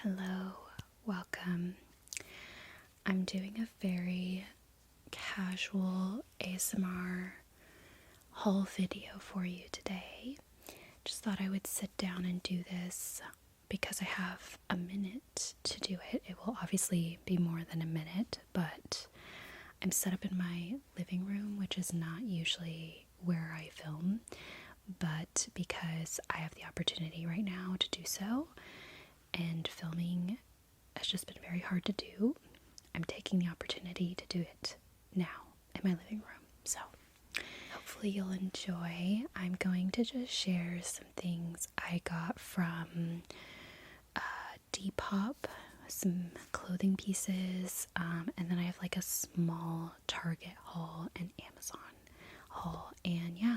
Hello, welcome. I'm doing a very casual ASMR haul video for you today. Just thought I would sit down and do this because I have a minute to do it. It will obviously be more than a minute, but I'm set up in my living room, which is not usually where I film, but because I have the opportunity right now to do so, and filming has just been very hard to do, I'm taking the opportunity to do it now in my living room. So hopefully you'll enjoy. I'm going to just share some things I got from Depop, some clothing pieces, and then I have like a small Target haul and Amazon haul. And yeah,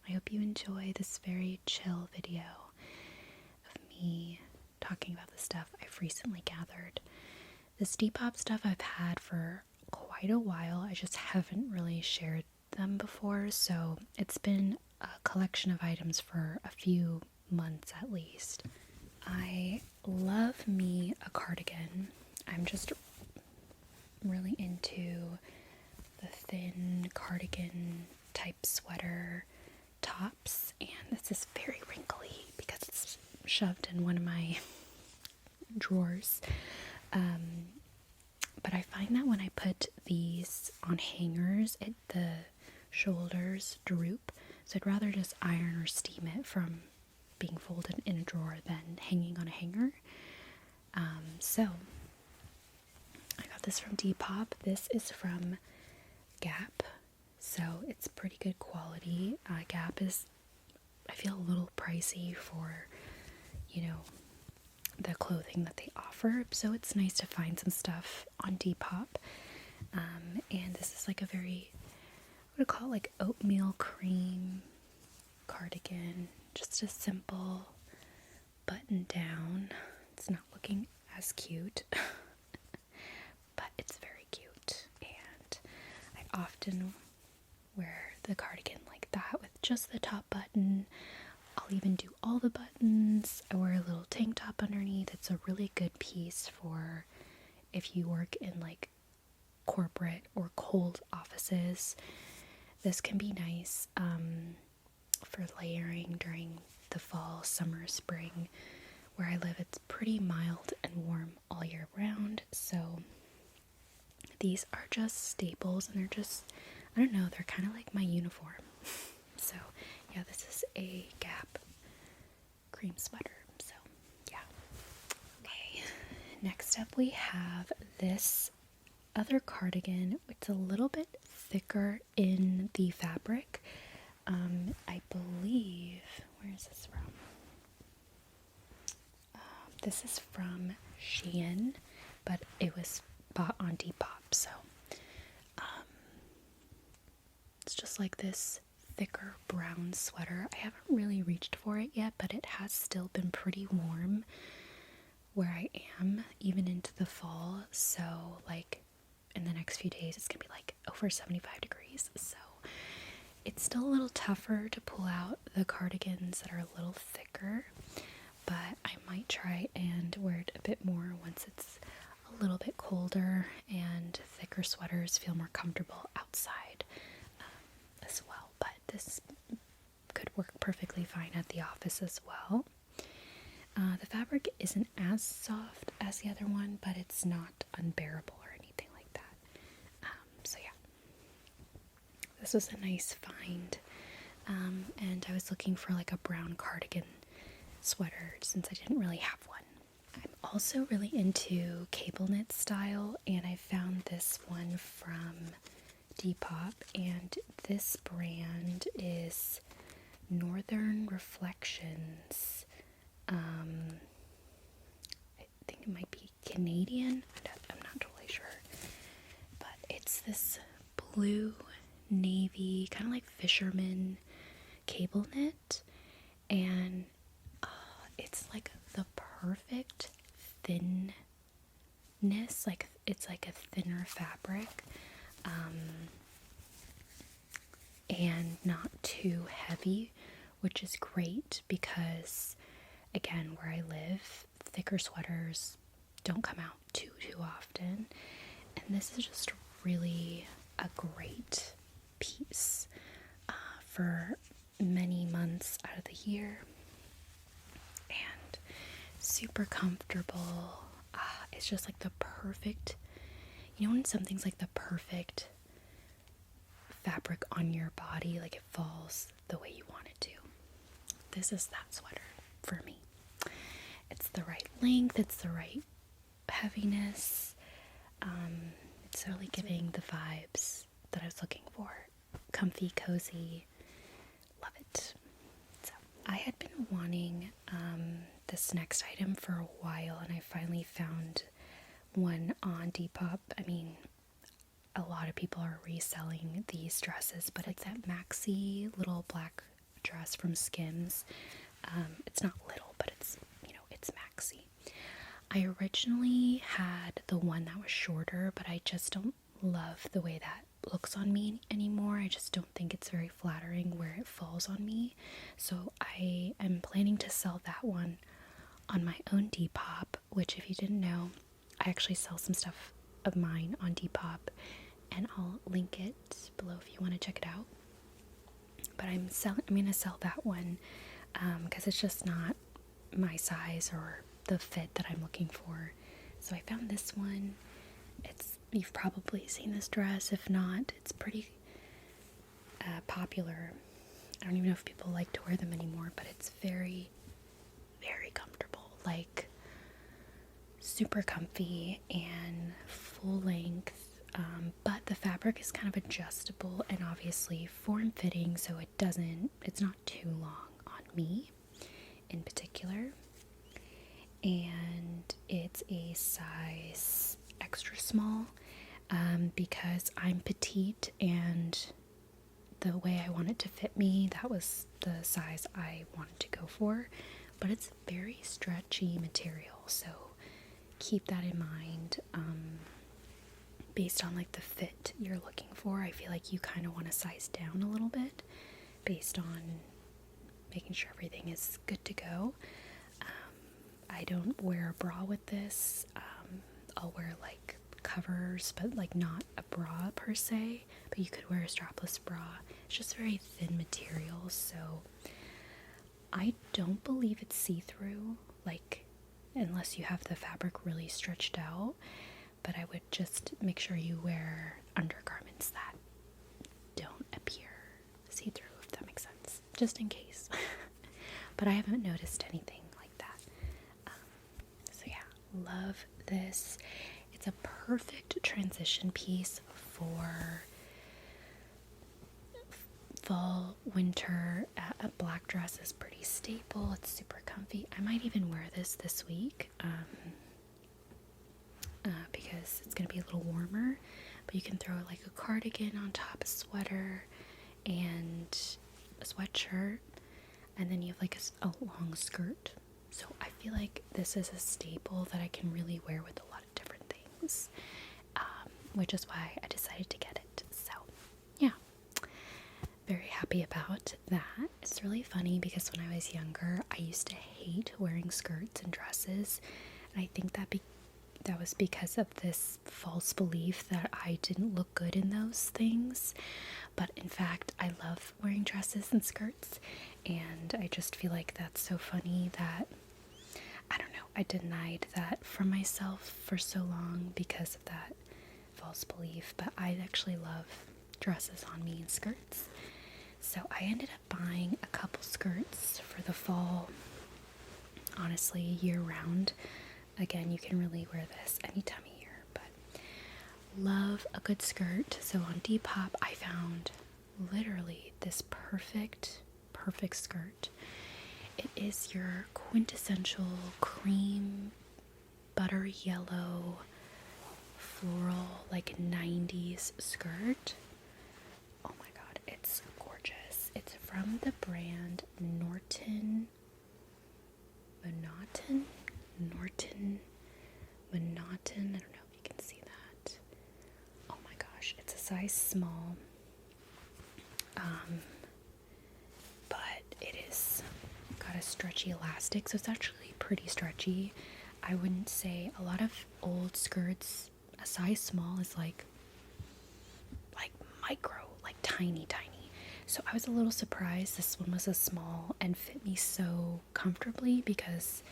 I hope you enjoy this very chill video of me talking about the stuff I've recently gathered. This Depop stuff I've had for quite a while. I just haven't really shared them before, so it's been a collection of items for a few months at least. I love me a cardigan. I'm just really into the thin cardigan type sweater tops, and this is very wrinkly because it's shoved in one of my drawers. But I find that when I put these on hangers, the shoulders droop, so I'd rather just iron or steam it from being folded in a drawer than hanging on a hanger. So I got this from Depop. This is from Gap, so it's pretty good quality. Gap is, I feel, a little pricey for, the clothing that they offer, so it's nice to find some stuff on Depop. And this is like a very, what do you call it, like oatmeal cream cardigan, just a simple button down. It's not looking as cute, but it's very cute, and I often wear the cardigan like that with just the top button. I'll even do all the buttons. I wear a little tank top underneath. It's a really good piece for if you work in like corporate or cold offices. This can be nice for layering during the fall, summer, spring. Where I live, it's pretty mild and warm all year round, so these are just staples, and they're just, I don't know, they're kind of like my uniform. So yeah, this is a Gap cream sweater, so yeah. Okay, next up we have this other cardigan. It's a little bit thicker in the fabric. I believe, where is this from? This is from Shein, but it was bought on Depop, so it's just like this thicker brown sweater. I haven't really reached for it yet, but it has still been pretty warm where I am, even into the fall. So like in the next few days it's gonna be like over 75 degrees, so it's still a little tougher to pull out the cardigans that are a little thicker, but I might try and wear it a bit more once it's a little bit colder, and thicker sweaters feel more comfortable outside as well. But this could work perfectly fine at the office as well. The fabric isn't as soft as the other one, but it's not unbearable or anything like that. So yeah, this was a nice find. And I was looking for like a brown cardigan sweater since I didn't really have one. I'm also really into cable knit style, and I found this one from Depop, and this brand is Northern Reflections. I think it might be Canadian. I'm not totally sure, but it's this blue navy, kind of like fisherman cable knit, and it's like the perfect thinness, like it's like a thinner fabric, and not too heavy, which is great because, again, where I live, thicker sweaters don't come out too often. And this is just really a great piece for many months out of the year. And super comfortable. It's just like the perfect, you know when something's like the perfect fabric on your body, like it falls the way you want it to. This is that sweater for me. It's the right length, it's the right heaviness. It's really giving the vibes that I was looking for. Comfy, cozy, love it. So I had been wanting this next item for a while, and I finally found one on Depop. I mean, a lot of people are reselling these dresses, but it's that maxi little black dress from Skims. It's not little, but it's, you know, it's maxi. I originally had the one that was shorter, but I just don't love the way that looks on me anymore. I just don't think it's very flattering where it falls on me. So I am planning to sell that one on my own Depop, which, if you didn't know, I actually sell some stuff of mine on Depop, and I'll link it below if you want to check it out. But I'm going to sell that one because it's just not my size or the fit that I'm looking for. So I found this one. You've probably seen this dress. If not, it's pretty popular. I don't even know if people like to wear them anymore, but it's very, very comfortable. Like, super comfy and full length. But the fabric is kind of adjustable and obviously form-fitting, so it's not too long on me in particular. And it's a size extra small because I'm petite, and the way I want it to fit me, that was the size I wanted to go for. But it's very stretchy material, so keep that in mind. Based on like the fit you're looking for, I feel like you kind of want to size down a little bit based on making sure everything is good to go. I don't wear a bra with this. I'll wear like covers, but like not a bra per se, but you could wear a strapless bra. It's just very thin material, so I don't believe it's see-through, like unless you have the fabric really stretched out. But I would just make sure you wear undergarments that don't appear see-through, if that makes sense, just in case. But I haven't noticed anything like that. So yeah, love this. It's a perfect transition piece for fall, winter. A black dress is pretty staple. It's super comfy. I might even wear this week. Because it's going to be a little warmer, but you can throw like a cardigan on top, a sweater, and a sweatshirt, and then you have like a long skirt. So I feel like this is a staple that I can really wear with a lot of different things, which is why I decided to get it. So yeah, very happy about that. It's really funny because when I was younger, I used to hate wearing skirts and dresses, and I think that was because of this false belief that I didn't look good in those things. But in fact, I love wearing dresses and skirts, and I just feel like that's so funny that, I don't know, I denied that from myself for so long because of that false belief. But I actually love dresses on me and skirts. So I ended up buying a couple skirts for the fall, honestly, year round. Again, you can really wear this any time of year, but love a good skirt. So on Depop, I found literally this perfect skirt. It is your quintessential cream, butter yellow, floral, like 90s skirt. Oh my god, it's gorgeous. It's from the brand Norton Monoton. I don't know if you can see that. Oh my gosh, it's a size small. But it is got a stretchy elastic, so it's actually pretty stretchy. I wouldn't say a lot of old skirts, a size small is like micro, like tiny. So I was a little surprised this one was a small and fit me so comfortably, because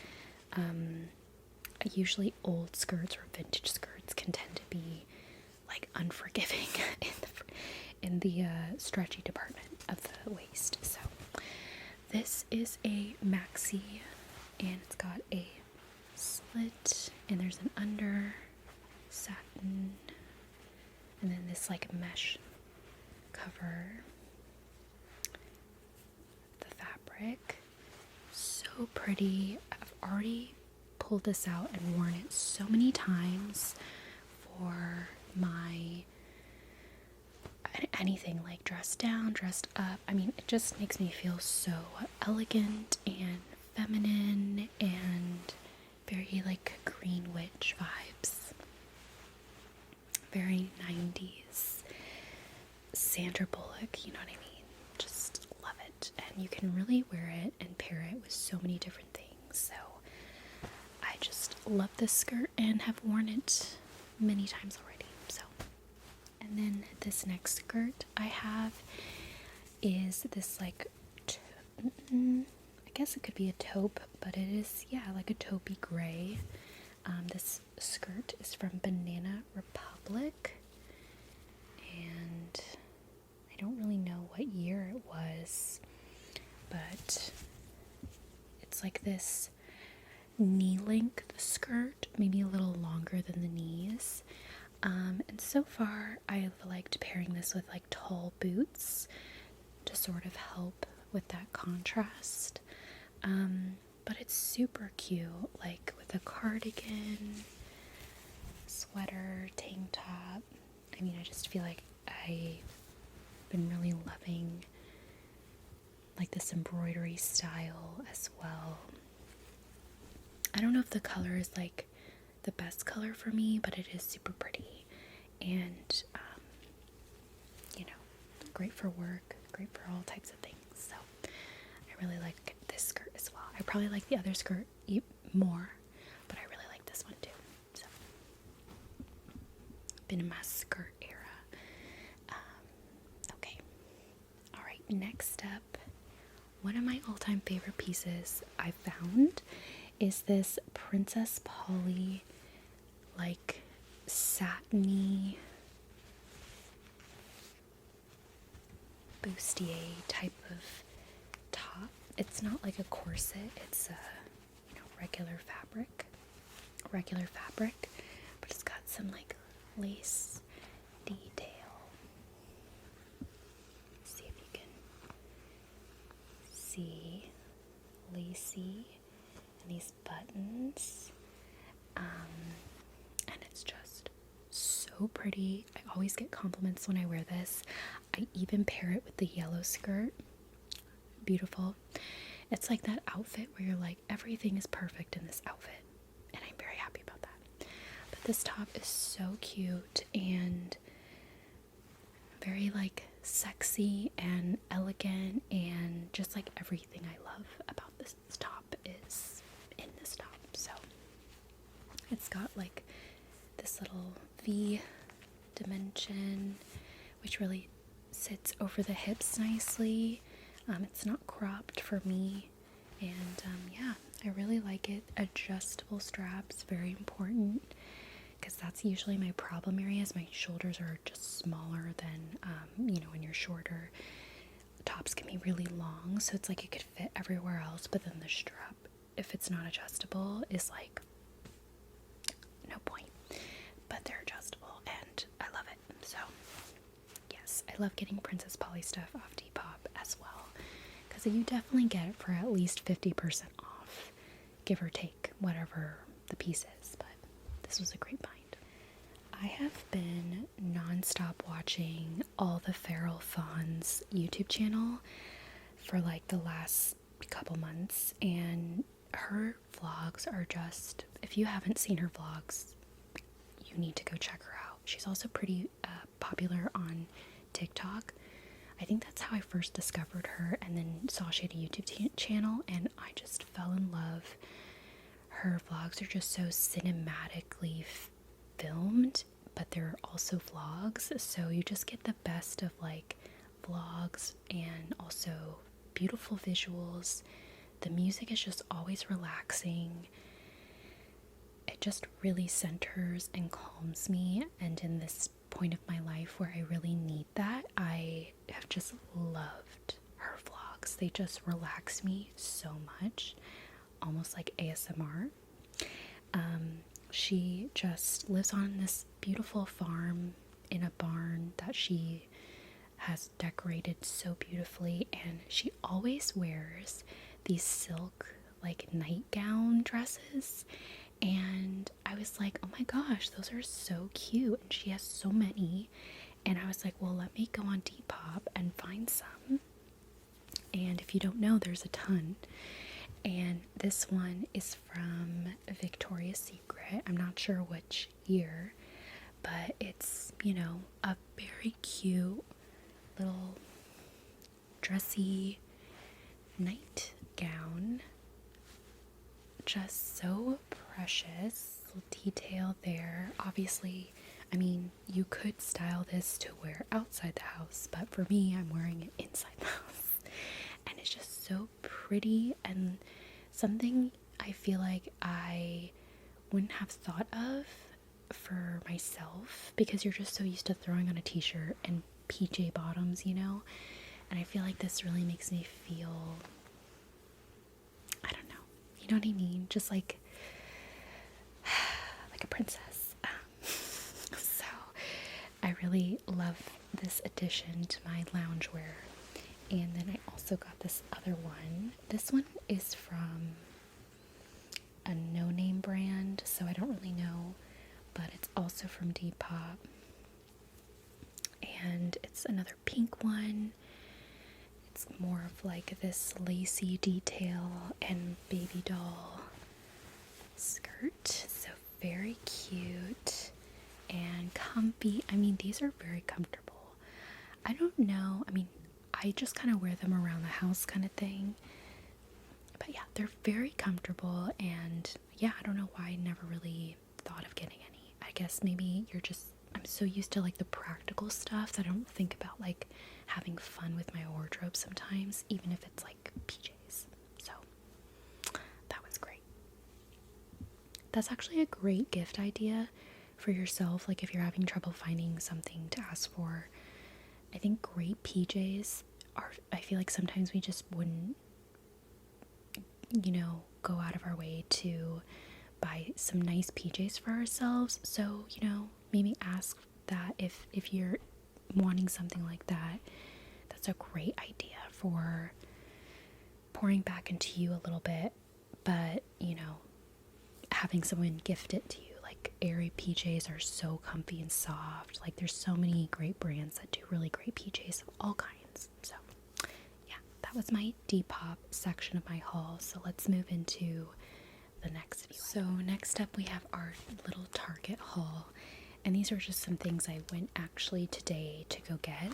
usually old skirts or vintage skirts can tend to be like unforgiving in the stretchy department of the waist. So this is a maxi, and it's got a slit, and there's an under satin, and then this like mesh cover. The fabric, so pretty. I've already pulled this out and worn it so many times for my anything, like dressed down, dressed up. I mean, it just makes me feel so elegant and feminine and very like green witch vibes. Very 90s Sandra Bullock, you know what I mean? Just love it. And you can really wear it and pair it with so many different things. So I just love this skirt and have worn it many times already. So, and then this next skirt I have is this like, I guess it could be a taupe, but it is, yeah, like a taupey gray. This skirt is from Banana Republic, and I don't really know what year it was, but it's like this knee-length skirt, maybe a little longer than the knees. And so far I've liked pairing this with like tall boots to sort of help with that contrast. But it's super cute, like with a cardigan, sweater, tank top. I mean, I just feel like I've been really loving like this embroidery style as well. I don't know if the color is like the best color for me, but it is super pretty, and you know, great for work, great for all types of things. So I really like this skirt as well. I probably like the other skirt more, but I really like this one too. So been in my skirt era. Okay, all right, next up, one of my all-time favorite pieces I found is this Princess Polly like satiny bustier type of top. It's not like a corset, it's a regular fabric, but it's got some like lace detail. Let's see if you can see lacy and these buttons, and it's just so pretty. I always get compliments when I wear this. I even pair it with the yellow skirt. Beautiful. It's like that outfit where you're like, everything is perfect in this outfit, and I'm very happy about that. But this top is so cute and very like sexy and elegant, and just like everything I love about this top is in this top. So it's got like this little V dimension, which really sits over the hips nicely. It's not cropped for me, and yeah, I really like it. Adjustable straps, very important, because that's usually my problem areas. My shoulders are just smaller than, when you're shorter, tops can be really long, so it's like it could fit everywhere else, but then the strap, if it's not adjustable, is like no point. But they're adjustable, and I love it. So yes, I love getting Princess Polly stuff off Depop as well, because you definitely get it for at least 50% off, give or take whatever the piece is. But this was a great find. I have been non-stop watching all the Feral Fawn's YouTube channel for like the last couple months, and her vlogs are just, if you haven't seen her vlogs, you need to go check her out. She's also pretty popular on TikTok. I think that's how I first discovered her, and then saw she had a YouTube channel, and I just fell in love. her vlogs are just so cinematically filmed, but they're also vlogs, so you just get the best of like vlogs and also beautiful visuals. The music is just always relaxing. It just really centers and calms me, and in this point of my life where I really need that, I have just loved her vlogs. They just relax me so much, almost like ASMR. She just lives on this beautiful farm in a barn that she has decorated so beautifully, and she always wears these silk like nightgown dresses, and I was like, oh my gosh, those are so cute, and she has so many. And I was like, well, let me go on Depop and find some. And if you don't know, there's a ton. And this one is from Victoria's Secret. I'm not sure which year, but it's, you know, a very cute little dressy nightgown. Just so precious. Little detail there. Obviously, I mean, you could style this to wear outside the house, but for me, I'm wearing it inside the house. And it's just so pretty, and something I feel like I wouldn't have thought of for myself, because you're just so used to throwing on a t-shirt and PJ bottoms, you know? And I feel like this really makes me feel, I don't know, you know what I mean? Just like a princess. So I really love this addition to my loungewear. And then I also got this other one. This one is from a no-name brand, so I don't really know, but it's also from Depop. And it's another pink one. It's more of like this lacy detail and baby doll skirt. So very cute and comfy. I mean, these are very comfortable. I don't know. I mean, I just kind of wear them around the house kind of thing. But yeah, they're very comfortable, and yeah, I don't know why I never really thought of getting any. I guess maybe I'm so used to like the practical stuff that I don't think about like having fun with my wardrobe sometimes, even if it's like PJs. So that was great. That's actually a great gift idea for yourself, like if you're having trouble finding something to ask for. I think great PJs are, I feel like sometimes we just wouldn't, you know, go out of our way to buy some nice PJs for ourselves. So, you know, maybe ask that if you're wanting something like that. That's a great idea for pouring back into you a little bit, but, you know, having someone gift it to you. Like Aerie PJs are so comfy and soft. Like there's so many great brands that do really great PJs of all kinds. So yeah, that was my Depop section of my haul. So let's move into the next video. So next up we have our little Target haul, and these are just some things I went actually today to go get.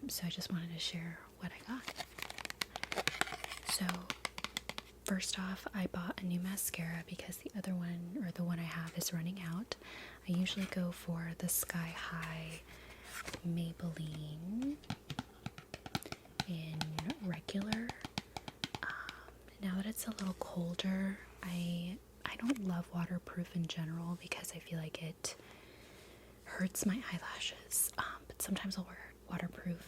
So I just wanted to share what I got. So first off, I bought a new mascara because the other one, or the one I have, is running out. I usually go for the Sky High Maybelline in regular. Now that it's a little colder, I don't love waterproof in general because I feel like it hurts my eyelashes. But sometimes I'll wear waterproof.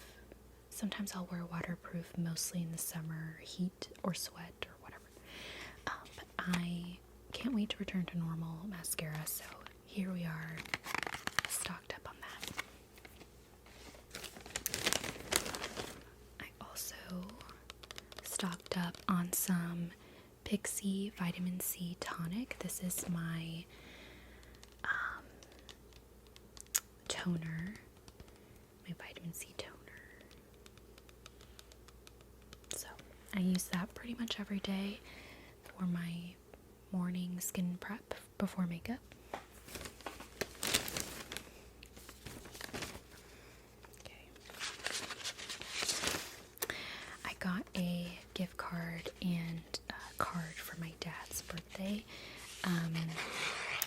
Sometimes I'll wear waterproof mostly in the summer heat or sweat or whatever. But I can't wait to return to normal mascara, so here we are, stocked up on that. I also stocked up on some Pixie Vitamin C Tonic. This is my toner, my vitamin C toner. So I use that pretty much every day for my morning skin prep before makeup. Okay. I got a gift card and a card for my dad's birthday. birthday.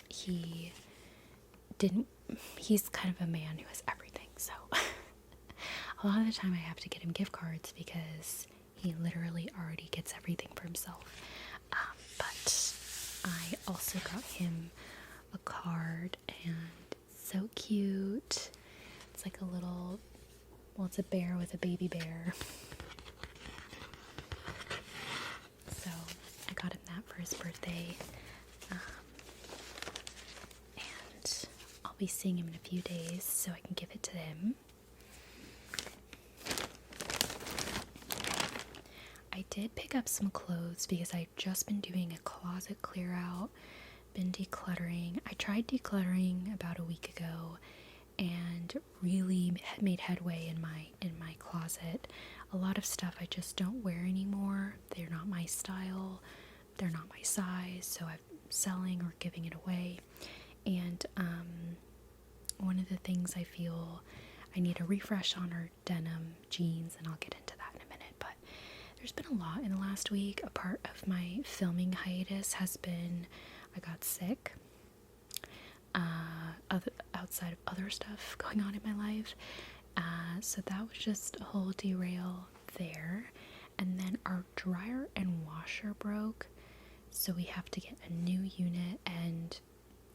He didn't, he's kind of a man who has everything, so a lot of the time I have to get him gift cards because he literally already gets everything for himself. But I also got him a card, and it's so cute. It's like a little, well, it's a bear with a baby bear. So I got him that for his birthday. And I'll be seeing him in a few days, so I can give it to him. I did pick up some clothes because I've just been doing a closet clear out, been decluttering. I tried decluttering about a week ago and really made headway in my closet. A lot of stuff I just don't wear anymore. They're not my style, they're not my size, so I'm selling or giving it away. And one of the things I feel I need a refresh on are denim jeans, and I'll get into that in a minute. But there's been a lot in the last week. A part of my filming hiatus has been I got sick. Outside of other stuff going on in my life. So that was just a whole derail there. And then our dryer and washer broke, so we have to get a new unit, and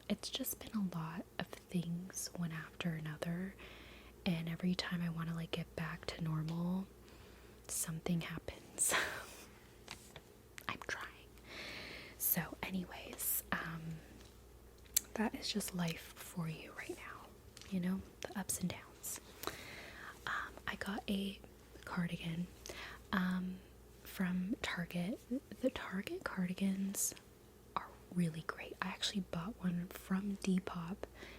it's just been a lot of things one after another. And every time I want to like get back to normal, something happens. I'm trying. So anyways, that is just life for you right now, you know, the ups and downs. I got a cardigan from Target. The Target cardigans are really great. I actually bought one from Depop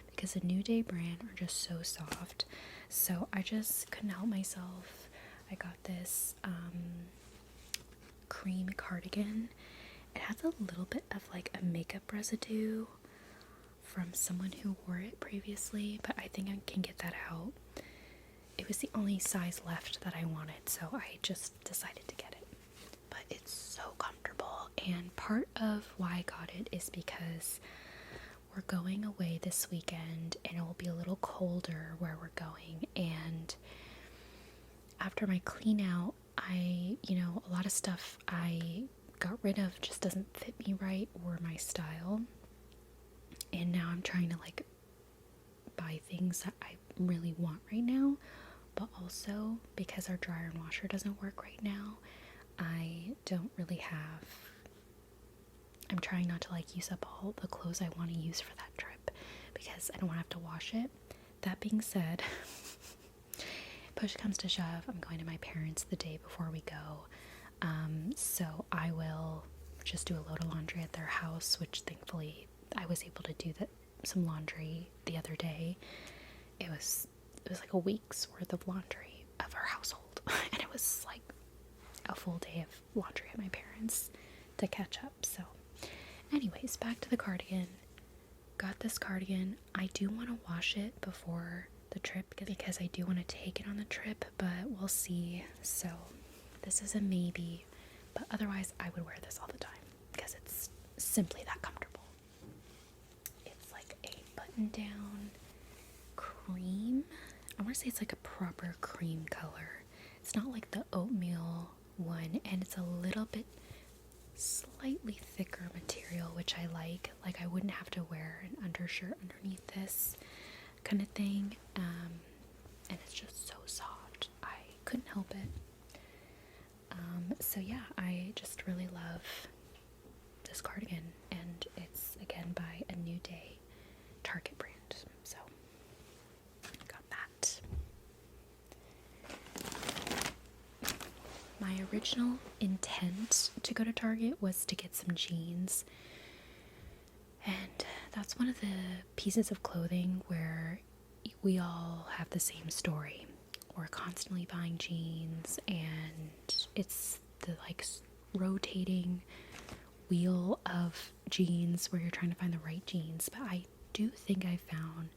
because the New Day brand are just so soft. So I just couldn't help myself. I got this cream cardigan. It has a little bit of like a makeup residue from someone who wore it previously, but I think I can get that out. It was the only size left that I wanted, so I just decided to get it. But it's so comfortable, and part of why I got it is because we're going away this weekend, and it will be a little colder where we're going, and after my clean out, a lot of stuff I got rid of just doesn't fit me right or my style. And now I'm trying to like buy things that I really want right now, but also because our dryer and washer doesn't work right now, I don't really have, I'm trying not to like use up all the clothes I want to use for that trip because I don't want to have to wash it. That being said, push comes to shove, I'm going to my parents the day before we go. So I will just do a load of laundry at their house, which thankfully I was able to do some laundry the other day. It was like a week's worth of laundry of our household, and it was like a full day of laundry at my parents to catch up. So anyways, back to the cardigan. Got this cardigan. I do want to wash it before the trip because I do want to take it on the trip, but we'll see. So this is a maybe, but otherwise I would wear this all the time because it's simply that comfortable. It's like a button down cream. I want to say it's like a proper cream color. It's not like the oatmeal one, and it's a little bit slightly thicker material, which I like. Like I wouldn't have to wear an undershirt underneath this kind of thing. And it's just so soft. I couldn't help it. So yeah, I just really love this cardigan, and it's again by a New Day Target brand. So got that. My original intent to go to Target was to get some jeans, and that's one of the pieces of clothing where we all have the same story. We're constantly buying jeans, and it's the like rotating wheel of jeans where you're trying to find the right jeans. But I do think I found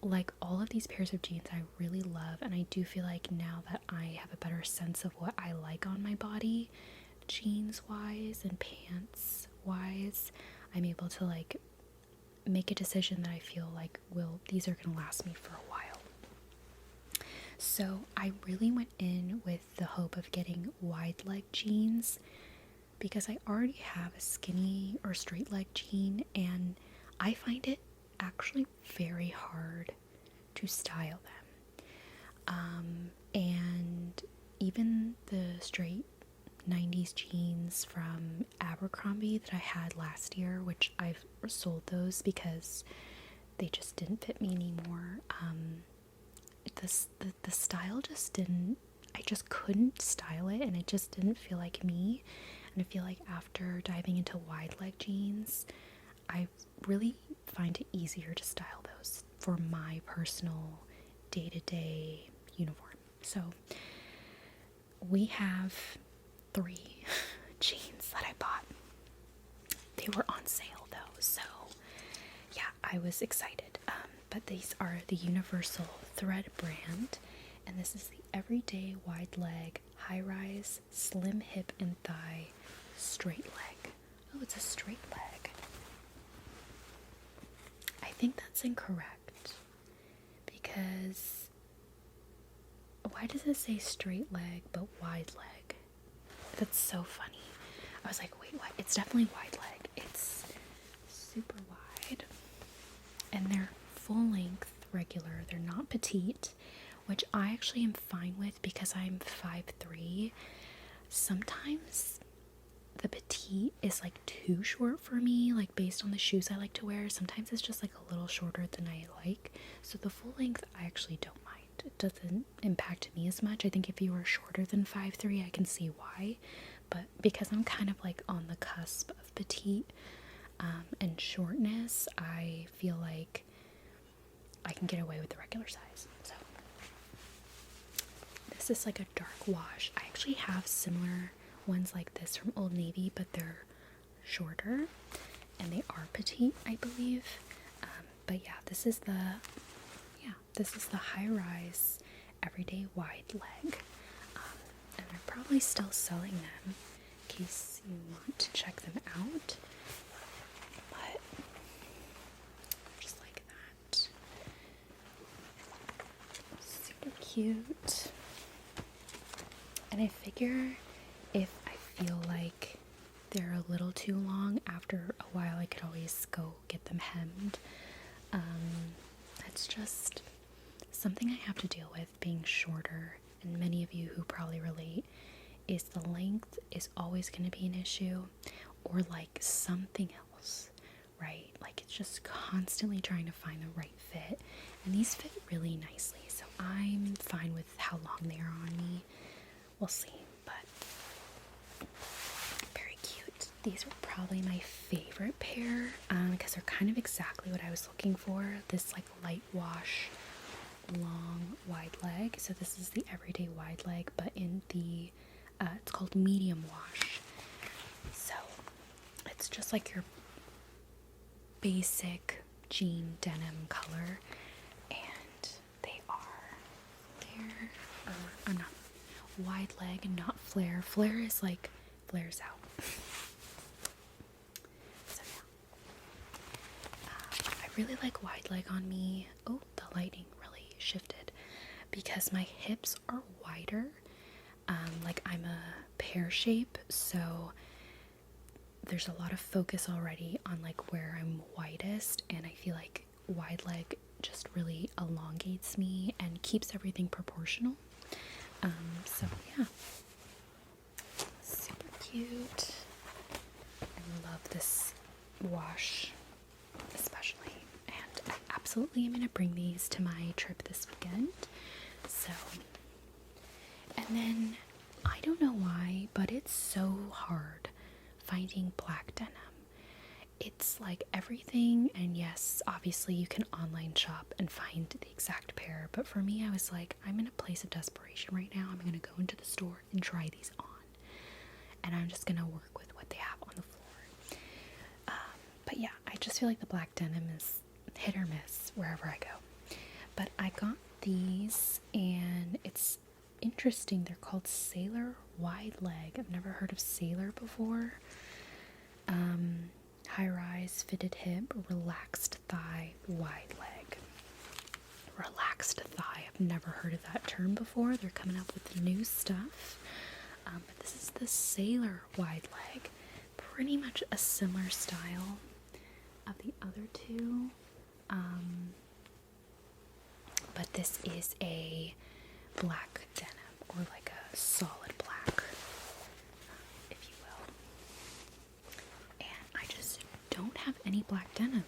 like all of these pairs of jeans I really love, and I do feel like now that I have a better sense of what I like on my body, jeans wise and pants wise, I'm able to like make a decision that I feel like these are gonna last me for a while. So I really went in with the hope of getting wide leg jeans because I already have a skinny or straight leg jean, and I find it actually very hard to style them. And even the straight 90s jeans from Abercrombie that I had last year, which I've sold those because they just didn't fit me anymore. The style just didn't, I just couldn't style it, and it just didn't feel like me. And I feel like after diving into wide leg jeans, I really find it easier to style those for my personal day-to-day uniform. So we have 3 jeans that I bought. They were on sale though, so yeah, I was excited. But these are the Universal Thread brand, and this is the everyday wide leg, high rise, slim hip and thigh, straight leg. Oh, it's a straight leg. I think that's incorrect because why does it say straight leg but wide leg? That's so funny. I was like, wait, what? It's definitely wide leg. It's super wide. And they're full length regular. They're not petite, which I actually am fine with because I'm 5'3". Sometimes the petite is like too short for me, like based on the shoes I like to wear. Sometimes it's just like a little shorter than I like. So the full length I actually don't mind. It doesn't impact me as much. I think if you were shorter than 5'3", I can see why. But because I'm kind of like on the cusp of petite and shortness, I feel like I can get away with the regular size. So this is like a dark wash. I actually have similar ones like this from Old Navy, but they're shorter and they are petite, I believe. But yeah, this is the high rise everyday wide leg, and they're probably still selling them in case you want to check them out. But just like that, super cute. And I figure if I feel like they're a little too long after a while, I could always go get them hemmed. It's just something I have to deal with being shorter, and many of you who probably relate, is the length is always going to be an issue, or like something else, right? Like it's just constantly trying to find the right fit, and these fit really nicely, so I'm fine with how long they are on me. We'll see, but very cute. These are probably my favorite pair because they're kind of exactly what I was looking for. This like light wash, long wide leg. So this is the everyday wide leg, but in the it's called medium wash. So it's just like your basic jean denim color, and they are not wide leg and not flare. Flare is like flares out. So yeah, I really like wide leg on me. Oh, the lighting really shifted because my hips are wider. Like I'm a pear shape, so there's a lot of focus already on like where I'm widest, and I feel like wide leg just really elongates me and keeps everything proportional. So yeah, super cute. I love this wash especially, and I absolutely am going to bring these to my trip this weekend. So, and then I don't know why, but it's so hard finding black denim. It's like everything, and yes, obviously you can online shop and find the exact pair, but for me, I was like, I'm in a place of desperation right now. I'm going to go into the store and try these on, and I'm just going to work with what they have on the floor. But yeah, I just feel like the black denim is hit or miss wherever I go. But I got these, and it's interesting. They're called Sailor Wide Leg. I've never heard of Sailor before. high-rise, fitted hip, relaxed thigh, wide leg. Relaxed thigh. I've never heard of that term before. They're coming up with new stuff. But this is the sailor wide leg. Pretty much a similar style of the other two. But this is a black denim, or like a solid black, if you will. And I just don't have any black denim.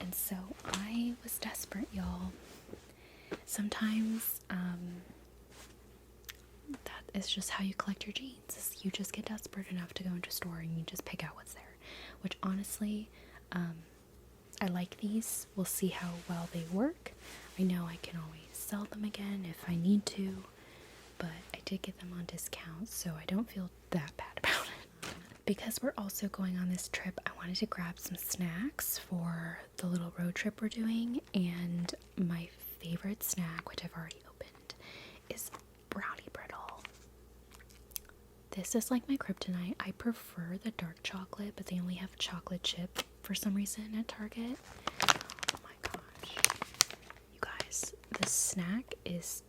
And so I was desperate, y'all. Sometimes that is just how you collect your jeans. Is you just get desperate enough to go into a store and you just pick out what's there. Which honestly, I like these. We'll see how well they work. I know I can always sell them again if I need to, but I did get them on discount, so I don't feel that bad about it. Because we're also going on this trip, I wanted to grab some snacks for the little road trip we're doing, and my favorite snack, which I've already opened, is brownie brittle. This is like my kryptonite. I prefer the dark chocolate, but they only have chocolate chip for some reason at Target. Oh my gosh. You guys, this snack is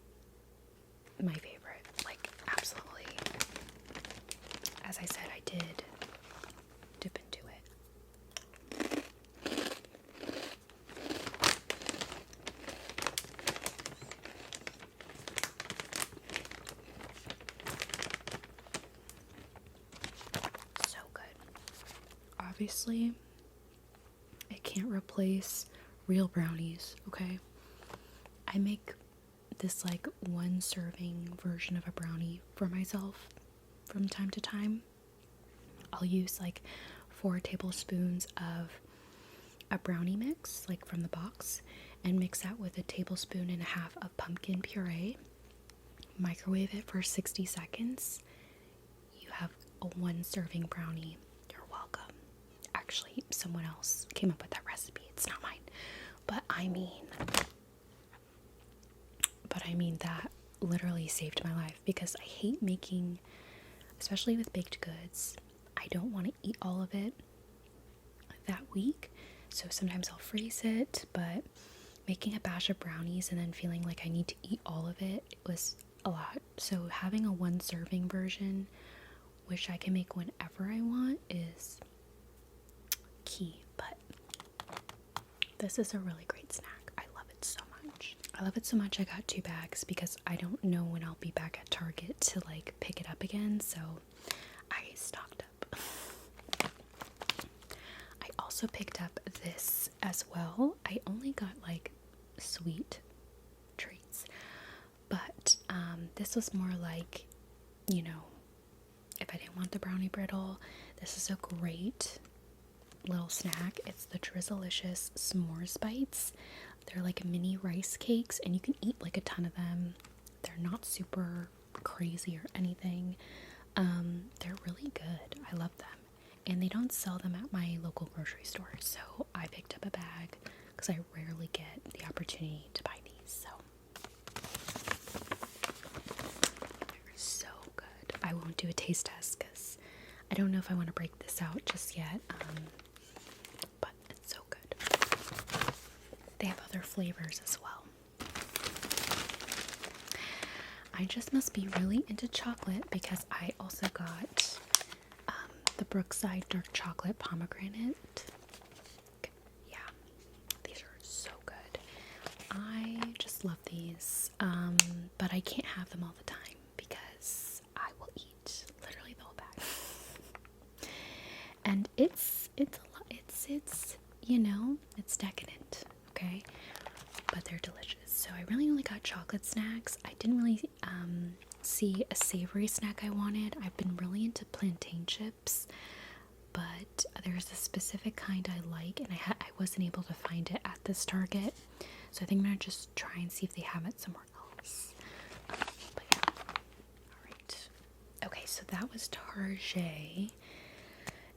my favorite. Like, absolutely. As I said, I did dip into it. So good. Obviously, it can't replace real brownies, okay? I make this like one serving version of a brownie for myself from time to time. I'll use like 4 tablespoons of a brownie mix, like from the box, and mix that with 1.5 tablespoons of pumpkin puree. Microwave it for 60 seconds. You have a 1 serving brownie. You're welcome. Actually, someone else came up with that recipe. It's not mine. But I mean that literally saved my life, because I hate making, especially with baked goods, I don't want to eat all of it that week. So sometimes I'll freeze it, but making a batch of brownies and then feeling like I need to eat all of it was a lot. So having a 1 serving version, which I can make whenever I want, is key. But this is a really great snack. I love it so much. I got 2 bags because I don't know when I'll be back at Target to like pick it up again, so I stocked up. I also picked up this as well. I only got like sweet treats, but this was more like, you know, if I didn't want the brownie brittle, this is a great little snack. It's the Drizzlicious S'mores Bites. They're like mini rice cakes, and you can eat like a ton of them. They're not super crazy or anything. They're really good. I love them. And they don't sell them at my local grocery store, so I picked up a bag because I rarely get the opportunity to buy these. So they're so good. I won't do a taste test because I don't know if I want to break this out just yet. But it's so good. They have other flavors as well. I just must be really into chocolate because I also got the Brookside dark chocolate pomegranate. Yeah, these are so good. I just love these, but I can't have them all the time because I will eat literally the whole bag. And it's a lot. It's you know, it's decadent, okay? But they're delicious. So I really only got chocolate snacks. I didn't really see a savory snack I wanted. I've been really into plantain chips, but there's a specific kind I like, and I wasn't able to find it at this Target. So I think I'm gonna just try and see if they have it somewhere else. But yeah. Alright. Okay, so that was Target.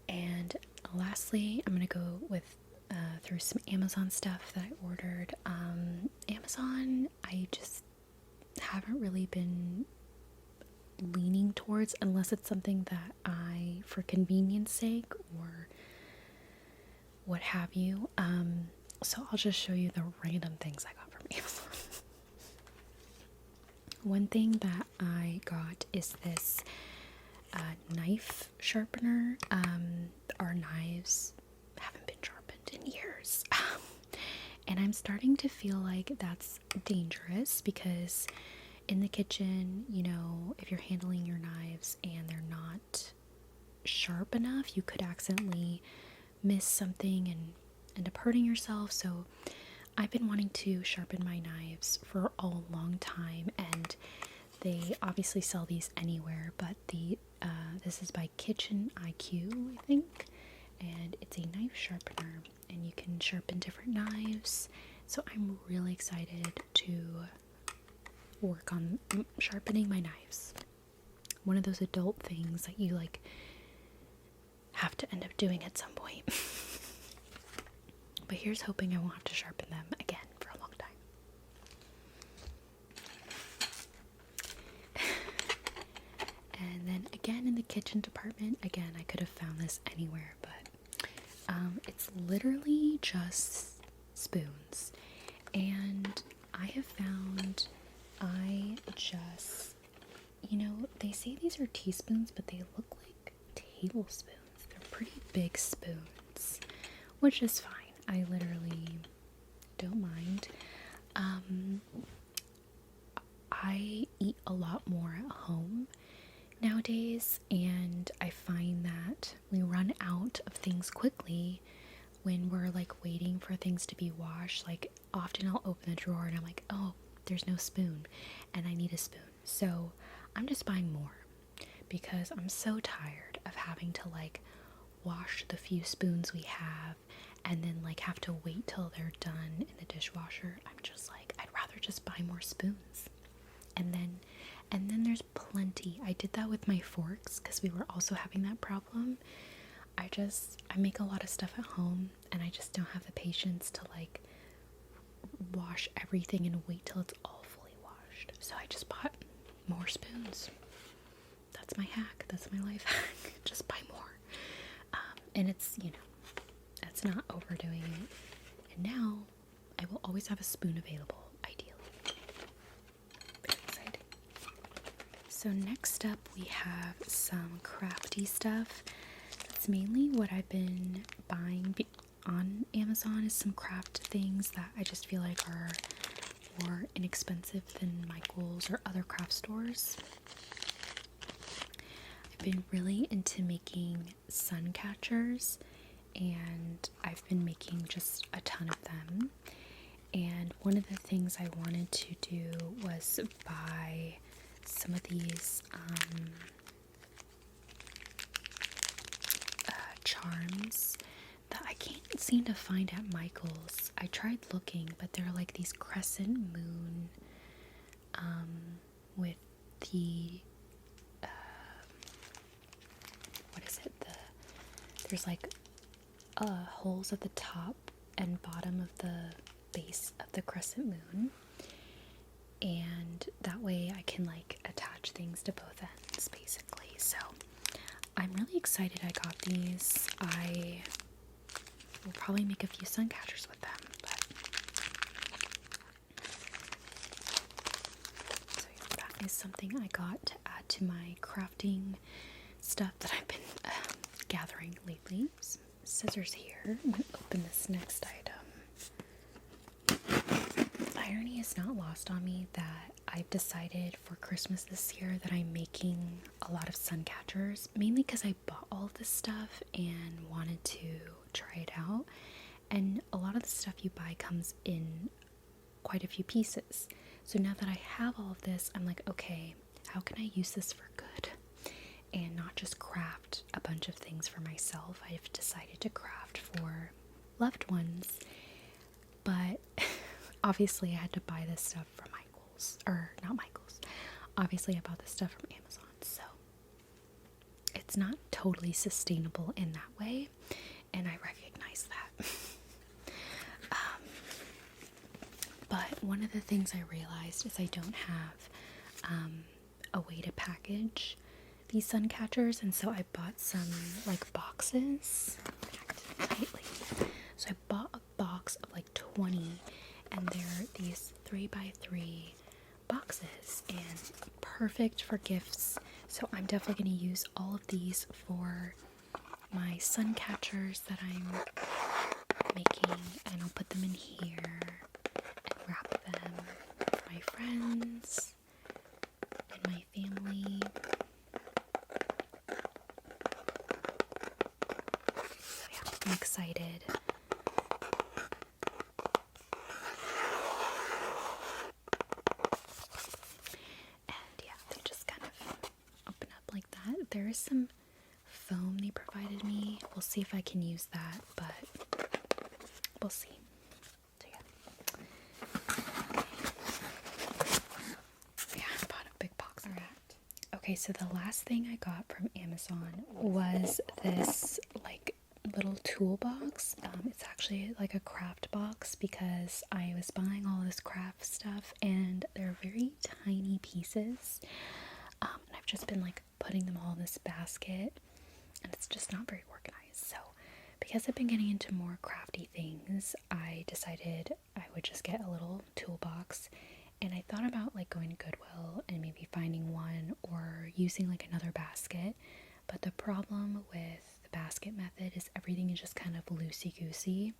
And lastly, I'm gonna go through some Amazon stuff that I ordered. Amazon, I just haven't really been leaning towards, unless it's something that I, for convenience sake or what have you. So I'll just show you the random things I got from Amazon. One thing that I got is this knife sharpener. Our knives haven't been sharpened in years. And I'm starting to feel like that's dangerous because in the kitchen, you know, if you're handling your knives and they're not sharp enough, you could accidentally miss something and end up hurting yourself. So I've been wanting to sharpen my knives for a long time, and they obviously sell these anywhere, but this is by Kitchen IQ, I think, and it's a knife sharpener, and you can sharpen different knives. So I'm really excited to work on sharpening my knives. One of those adult things that you like have to end up doing at some point. But here's hoping I won't have to sharpen them again for a long time. And then again in the kitchen department, again, I could have found this anywhere, but it's literally just spoons. And I have found you know, they say these are teaspoons, but they look like tablespoons. They're pretty big spoons, which is fine. I literally don't mind. I eat a lot more at home nowadays, and I find that we run out of things quickly when we're like waiting for things to be washed. Like often I'll open the drawer and I'm like, oh, there's no spoon and I need a spoon. So I'm just buying more because I'm so tired of having to like wash the few spoons we have and then like have to wait till they're done in the dishwasher. I'm just like, I'd rather just buy more spoons. And then there's plenty. I did that with my forks because we were also having that problem. I make a lot of stuff at home and I just don't have the patience to like wash everything and wait till it's all fully washed. So I just bought more spoons. That's my hack. That's my life hack. Just buy more. And it's, you know, that's not overdoing it. And now I will always have a spoon available, ideally. Very exciting. So next up we have some crafty stuff. That's mainly what I've been buying on Amazon, is some craft things that I just feel like are more inexpensive than Michael's or other craft stores. I've been really into making sun catchers, and I've been making just a ton of them. And one of the things I wanted to do was buy some of these charms that I can't seem to find at Michael's. I tried looking, but they're like these crescent moon with the what is it? There's like holes at the top and bottom of the base of the crescent moon, and that way I can like attach things to both ends basically. So I'm really excited I got these. I will probably make a few sun catchers with them, so yeah, that is something I got to add to my crafting stuff that I've been gathering lately. Some scissors here. I'm going to open this next item. Irony is not lost on me that I've decided for Christmas this year that I'm making a lot of sun catchers, mainly because I bought all of this stuff and wanted to try it out. And a lot of the stuff you buy comes in quite a few pieces. So now that I have all of this, I'm like, okay, how can I use this for good and not just craft a bunch of things for myself? I've decided to craft for loved ones, but obviously I had to buy this stuff from Michael's, or not Michael's. Obviously I bought this stuff from Amazon, so it's not totally sustainable in that way, and I recognize that. But one of the things I realized is I don't have a way to package these sun catchers, and so I bought some like boxes. Tightly. So I bought a box of like 20, and they're these 3x3 boxes and perfect for gifts. So I'm definitely going to use all of these for my sun catchers that I'm making, and I'll put them in here and wrap them for my friends and my family. So yeah, I'm excited. And yeah, they just kind of open up like that. There is some foam they provided me. We'll see if I can use that, but we'll see. So yeah, I bought a big box of that. Okay, so the last thing I got from Amazon was this like little toolbox. It's actually like a craft box because I was buying all this craft stuff and they're very tiny pieces. And I've just been like putting them all in this basket, and it's just not very organized. So because I've been getting into more crafty things, I decided I would just get a little toolbox. And I thought about like going to Goodwill and maybe finding one or using like another basket. But the problem with the basket method is everything is just kind of loosey-goosey.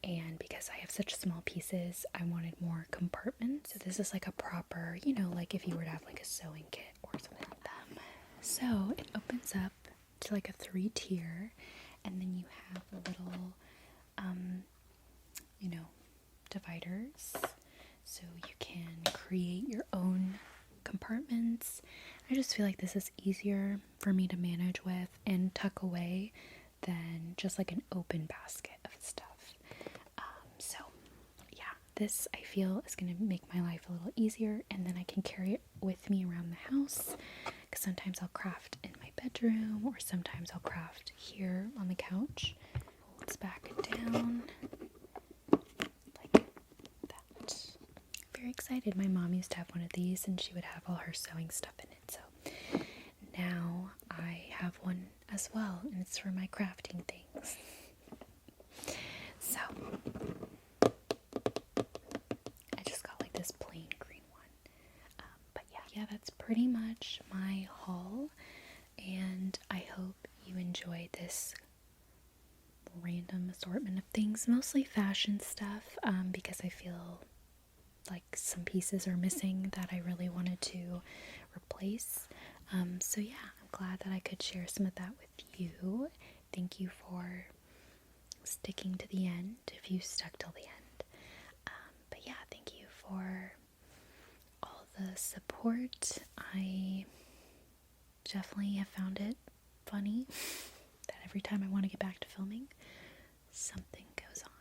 And because I have such small pieces, I wanted more compartments. So this is like a proper, you know, like if you were to have like a sewing kit or something like that. So it opens up to like a 3-tier, and then you have little, you know, dividers. So you can create your own compartments. I just feel like this is easier for me to manage with and tuck away than just like an open basket of stuff. So yeah, this I feel is going to make my life a little easier, and then I can carry it with me around the house, because sometimes I'll craft in my bedroom or sometimes I'll craft here on the couch. Let's back it down like that. Very excited. My mom used to have one of these and she would have all her sewing stuff in it, so now I have one as well, and it's for my crafting things. So I just got like this plain green one, but yeah, that's pretty much my haul, and I hope you enjoyed this random assortment of things, mostly fashion stuff, because I feel like some pieces are missing that I really wanted to replace. So yeah, I'm glad that I could share some of that with you. Thank you for sticking to the end, if you stuck till the end. But yeah, thank you for all the support. I definitely have found it funny that every time I want to get back to filming, something goes on.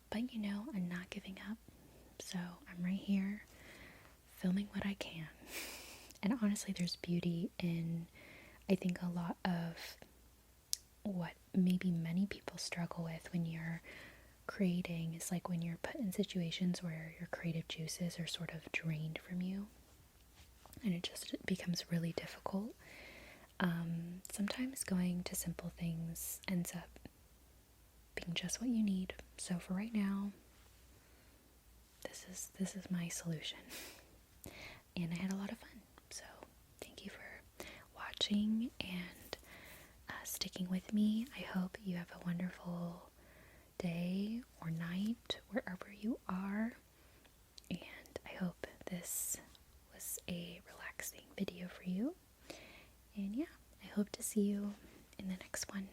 But you know, I'm not giving up, so I'm right here filming what I can. And honestly, there's beauty in, I think, a lot of what maybe many people struggle with when you're creating is like when you're put in situations where your creative juices are sort of drained from you, and it just becomes really difficult. Sometimes going to simple things ends up being just what you need. So for right now, this is my solution, and I had a lot of fun. So thank you for watching and sticking with me. I hope you have a wonderful day or night wherever you are, and I hope this was a relaxing video for you. And yeah, I hope to see you in the next one.